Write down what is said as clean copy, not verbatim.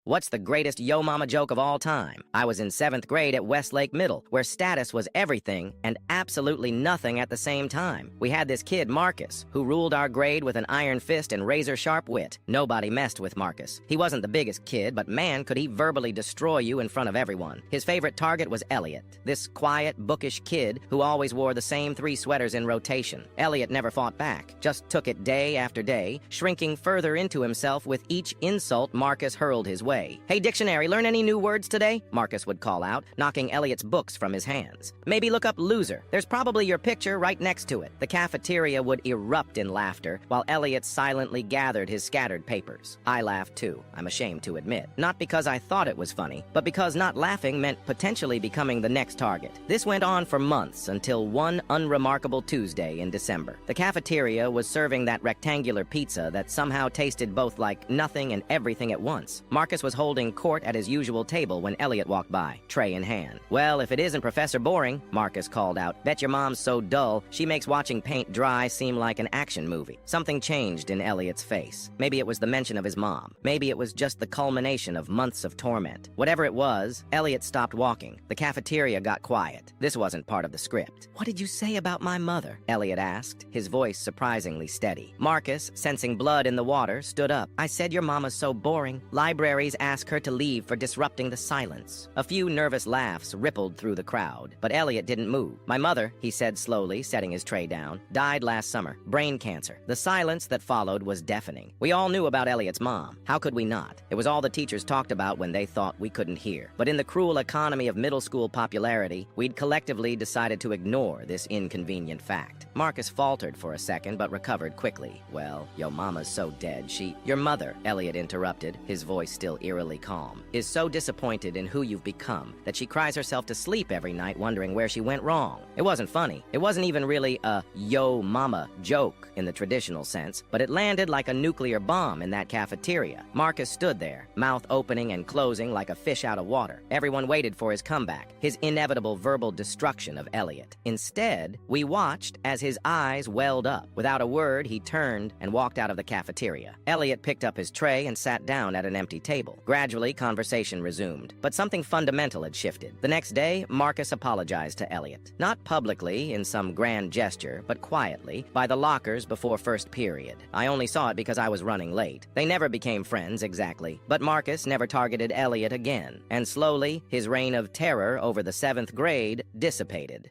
What's the greatest Yo Mama joke of all time? I was in 7th grade at Westlake Middle, where status was everything and absolutely nothing at the same time. We had this kid, Marcus, who ruled our grade with an iron fist and razor-sharp wit. Nobody messed with Marcus. He wasn't the biggest kid, but man, could he verbally destroy you in front of everyone. His favorite target was Elliot, this quiet, bookish kid who always wore the same 3 sweaters in rotation. Elliot never fought back, just took it day after day, shrinking further into himself with each insult Marcus hurled his way. "Hey, dictionary, learn any new words today?" Marcus would call out, knocking Elliot's books from his hands. "Maybe look up loser. There's probably your picture right next to it." The cafeteria would erupt in laughter, while Elliot silently gathered his scattered papers. I laughed too, I'm ashamed to admit. Not because I thought it was funny, but because not laughing meant potentially becoming the next target. This went on for months until one unremarkable Tuesday in December. The cafeteria was serving that rectangular pizza that somehow tasted both like nothing and everything at once. Marcus was holding court at his usual table when Elliot walked by, tray in hand. "Well, if it isn't Professor Boring," Marcus called out. "Bet your mom's so dull, she makes watching paint dry seem like an action movie." Something changed in Elliot's face. Maybe it was the mention of his mom. Maybe it was just the culmination of months of torment. Whatever it was, Elliot stopped walking. The cafeteria got quiet. This wasn't part of the script. "What did you say about my mother?" Elliot asked, his voice surprisingly steady. Marcus, sensing blood in the water, stood up. "I said your mama's so boring. Libraries ask her to leave for disrupting the silence." A few nervous laughs rippled through the crowd, but Elliot didn't move. "My mother," he said slowly, setting his tray down, "died last summer. Brain cancer." The silence that followed was deafening. We all knew about Elliot's mom. How could we not? It was all the teachers talked about when they thought we couldn't hear. But in the cruel economy of middle school popularity, we'd collectively decided to ignore this inconvenient fact. Marcus faltered for a second, but recovered quickly. "Well, yo mama's so dead, Your mother," Elliot interrupted, his voice still eerily calm, "is so disappointed in who you've become that she cries herself to sleep every night wondering where she went wrong." It wasn't funny. It wasn't even really a yo mama joke in the traditional sense, but it landed like a nuclear bomb in that cafeteria. Marcus stood there, mouth opening and closing like a fish out of water. Everyone waited for his comeback, his inevitable verbal destruction of Elliot. Instead, we watched as his eyes welled up. Without a word, he turned and walked out of the cafeteria. Elliot picked up his tray and sat down at an empty table. Gradually, conversation resumed, but something fundamental had shifted. The next day, Marcus apologized to Elliot. Not publicly, in some grand gesture, but quietly, by the lockers before first period. I only saw it because I was running late. They never became friends, exactly, but Marcus never targeted Elliot again, and slowly, his reign of terror over the 7th grade dissipated.